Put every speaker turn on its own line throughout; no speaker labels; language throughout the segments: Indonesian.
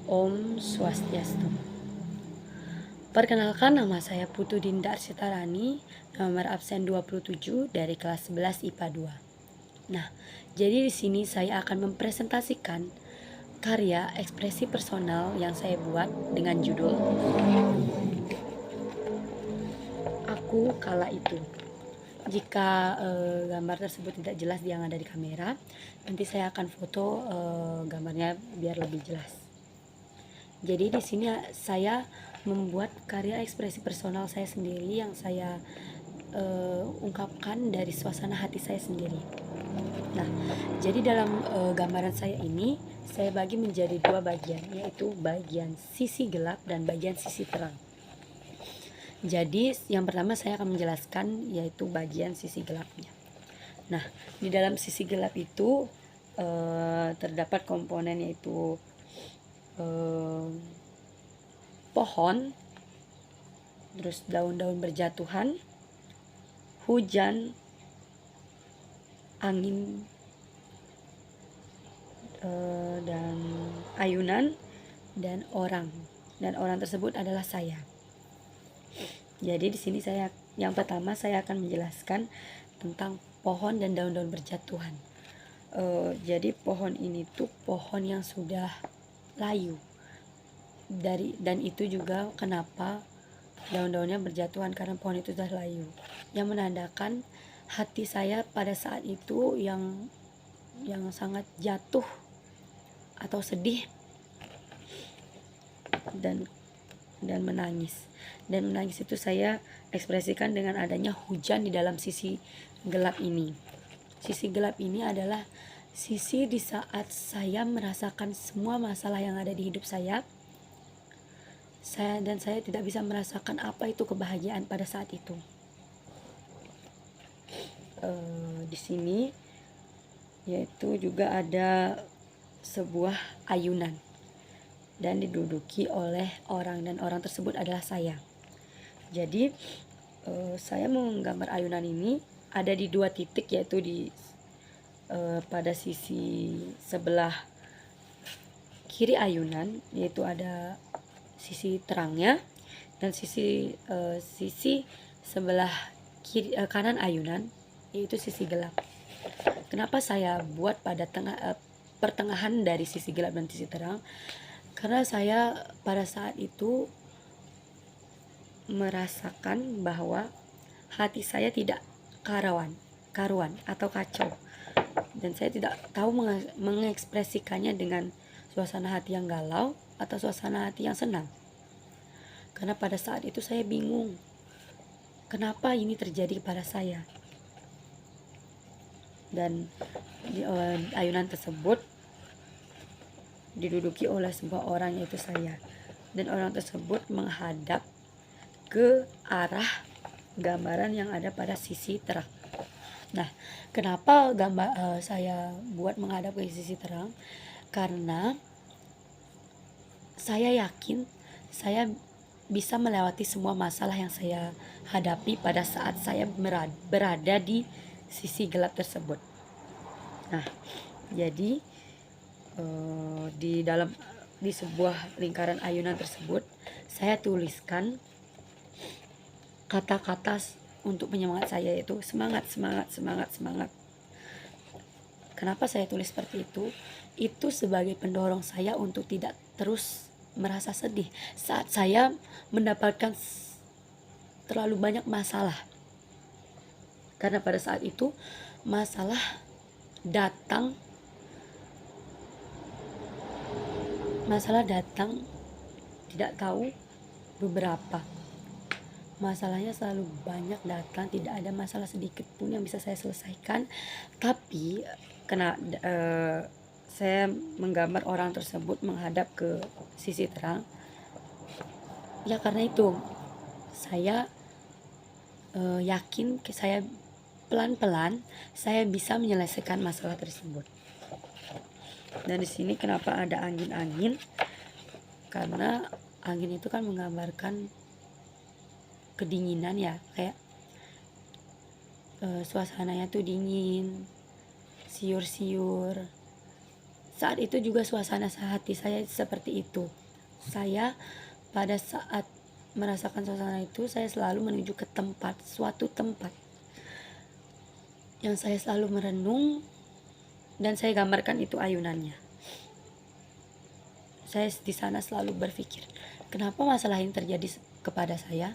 Om Swastiastu. Perkenalkan, nama saya Putu Dinda Arsitarani, nomor absen 27 dari kelas 11 IPA 2. Nah, jadi di sini saya akan mempresentasikan karya ekspresi personal yang saya buat dengan judul Aku Kala Itu. Jika gambar tersebut tidak jelas yang ada di kamera, nanti saya akan foto gambarnya biar lebih jelas. Jadi di sini saya membuat karya ekspresi personal saya sendiri yang saya ungkapkan dari suasana hati saya sendiri. Nah, jadi dalam gambaran saya ini saya bagi menjadi dua bagian, yaitu bagian sisi gelap dan bagian sisi terang. Jadi yang pertama saya akan menjelaskan yaitu bagian sisi gelapnya. Nah, di dalam sisi gelap itu terdapat komponen yaitu pohon, terus daun-daun berjatuhan, hujan, angin, dan ayunan, dan orang. Dan orang tersebut adalah saya. Jadi di sini yang pertama saya akan menjelaskan tentang pohon dan daun-daun berjatuhan. Jadi pohon ini tuh pohon yang sudah layu. Dan itu juga kenapa daun-daunnya berjatuhan, karena pohon itu sudah layu. Yang menandakan hati saya pada saat itu yang sangat jatuh atau sedih dan menangis. Dan menangis itu saya ekspresikan dengan adanya hujan di dalam sisi gelap ini. Sisi gelap ini adalah sisi di saat saya merasakan semua masalah yang ada di hidup saya tidak bisa merasakan apa itu kebahagiaan pada saat itu. Di sini yaitu juga ada sebuah ayunan dan diduduki oleh orang, dan orang tersebut adalah saya. Jadi saya menggambar ayunan ini ada di dua titik, yaitu di pada sisi sebelah kiri ayunan, yaitu ada sisi terangnya, dan sisi sebelah kanan ayunan, yaitu sisi gelap. Kenapa saya buat pada pertengahan dari sisi gelap dan sisi terang? Karena saya pada saat itu merasakan bahwa hati saya tidak karuan atau kacau, dan saya tidak tahu mengekspresikannya dengan suasana hati yang galau atau suasana hati yang senang. Karena pada saat itu saya bingung, kenapa ini terjadi pada saya. Dan di ayunan tersebut diduduki oleh sebuah orang, yaitu saya, dan orang tersebut menghadap ke arah gambaran yang ada pada sisi terang. Nah, kenapa saya buat menghadap ke sisi terang? Karena saya yakin saya bisa melewati semua masalah yang saya hadapi pada saat saya berada di sisi gelap tersebut. Nah, jadi di sebuah lingkaran ayunan tersebut saya tuliskan kata-kata untuk penyemangat saya, yaitu semangat, semangat, semangat, semangat. Kenapa saya tulis seperti itu? Itu sebagai pendorong saya untuk tidak terus merasa sedih saat saya mendapatkan terlalu banyak masalah. Karena pada saat itu masalah datang tidak tahu beberapa. Masalahnya selalu banyak datang, tidak ada masalah sedikit pun yang bisa saya selesaikan. Tapi saya menggambar orang tersebut menghadap ke sisi terang. Ya karena itu saya yakin saya pelan-pelan saya bisa menyelesaikan masalah tersebut. Dan di sini kenapa ada angin-angin? Karena angin itu kan menggambarkan kedinginan ya, kayak suasananya tuh dingin, siur-siur, saat itu juga suasana hati saya seperti itu. Saya pada saat merasakan suasana itu, saya selalu menuju ke suatu tempat yang saya selalu merenung, dan saya gambarkan itu ayunannya. Saya di sana selalu berpikir, kenapa masalah ini terjadi kepada saya?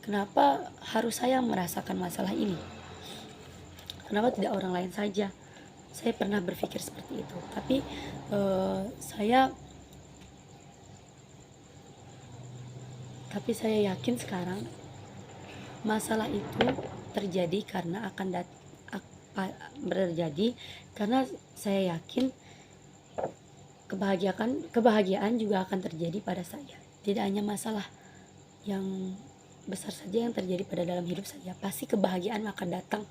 Kenapa harus saya merasakan masalah ini? Kenapa tidak orang lain saja? Saya pernah berpikir seperti itu. Tapi saya yakin sekarang masalah itu terjadi karena terjadi karena saya yakin kebahagiaan juga akan terjadi pada saya. Tidak hanya masalah yang besar saja yang terjadi pada dalam hidup saya, pasti kebahagiaan akan datang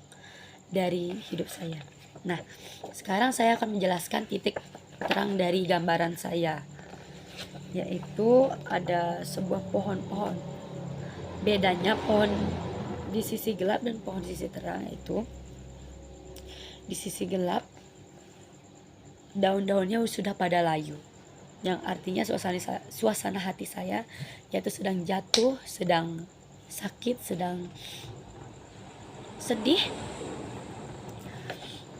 dari hidup saya. Nah, sekarang saya akan menjelaskan titik terang dari gambaran saya, yaitu ada sebuah pohon-pohon. Bedanya pohon di sisi gelap dan pohon di sisi terang itu, di sisi gelap daun-daunnya sudah pada layu, yang artinya suasana hati saya yaitu sedang jatuh, sedang sakit, sedang sedih.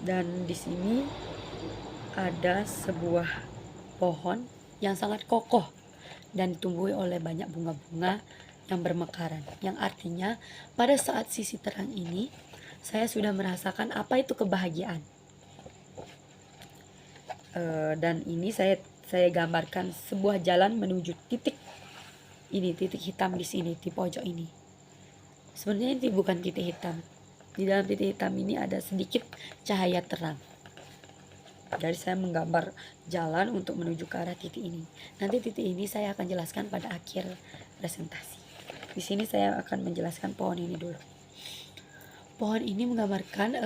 Dan di sini ada sebuah pohon yang sangat kokoh dan ditumbuhi oleh banyak bunga-bunga yang bermekaran, yang artinya pada saat sisi terang ini saya sudah merasakan apa itu kebahagiaan. Dan ini saya gambarkan sebuah jalan menuju titik ini, titik hitam di sini, di pojok ini. Sebenarnya ini bukan titik hitam. Di dalam titik hitam ini ada sedikit cahaya terang. Jadi saya menggambar jalan untuk menuju ke arah titik ini. Nanti titik ini saya akan jelaskan pada akhir presentasi. Di sini saya akan menjelaskan pohon ini dulu. Pohon ini menggambarkan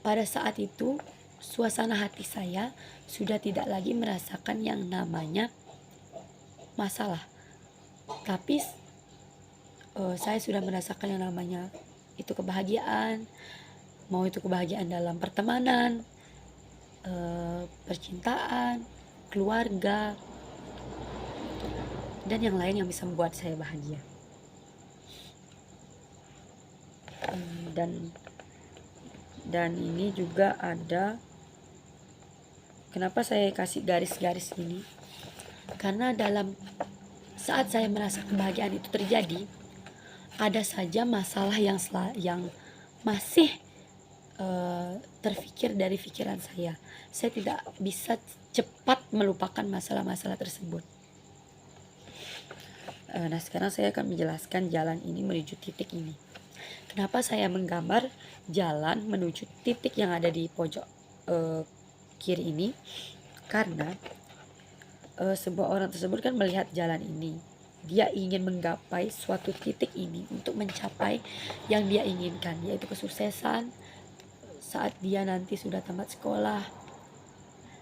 pada saat itu suasana hati saya sudah tidak lagi merasakan yang namanya masalah. Tapi saya sudah merasakan yang namanya itu kebahagiaan, mau itu kebahagiaan dalam pertemanan, percintaan, keluarga, dan yang lain yang bisa membuat saya bahagia. Dan ini juga ada, kenapa saya kasih garis-garis ini? Karena dalam saat saya merasa kebahagiaan itu terjadi, ada saja masalah yang masih terfikir dari pikiran saya. Saya tidak bisa cepat melupakan masalah-masalah tersebut. Nah, sekarang saya akan menjelaskan jalan ini menuju titik ini. Kenapa saya menggambar jalan menuju titik yang ada di pojok kiri ini? Karena sebuah orang tersebut kan melihat jalan ini. Dia ingin menggapai suatu titik ini untuk mencapai yang dia inginkan, yaitu kesuksesan saat dia nanti sudah tamat sekolah.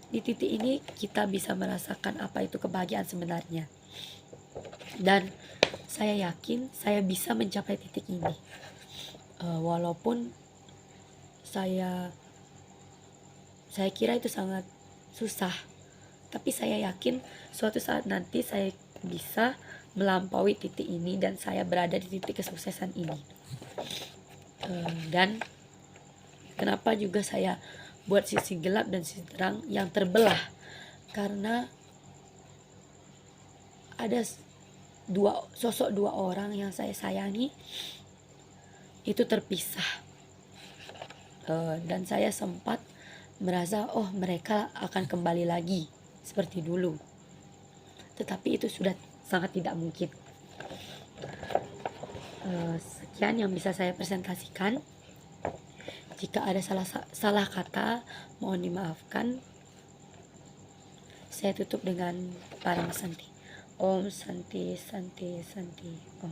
Di titik ini kita bisa merasakan apa itu kebahagiaan sebenarnya. Dan saya yakin saya bisa mencapai titik ini. Walaupun saya kira itu sangat susah, tapi saya yakin suatu saat nanti saya bisa melampaui titik ini dan saya berada di titik kesuksesan ini. Dan kenapa juga saya buat sisi gelap dan sisi terang yang terbelah? Karena ada sosok dua orang yang saya sayangi itu terpisah. Dan saya sempat merasa mereka akan kembali lagi seperti dulu. Tetapi itu sudah sangat tidak mungkin. Sekian yang bisa saya presentasikan. Jika ada salah kata, mohon dimaafkan. Saya tutup dengan Parama Santi. Om Santi Santi Santi Om.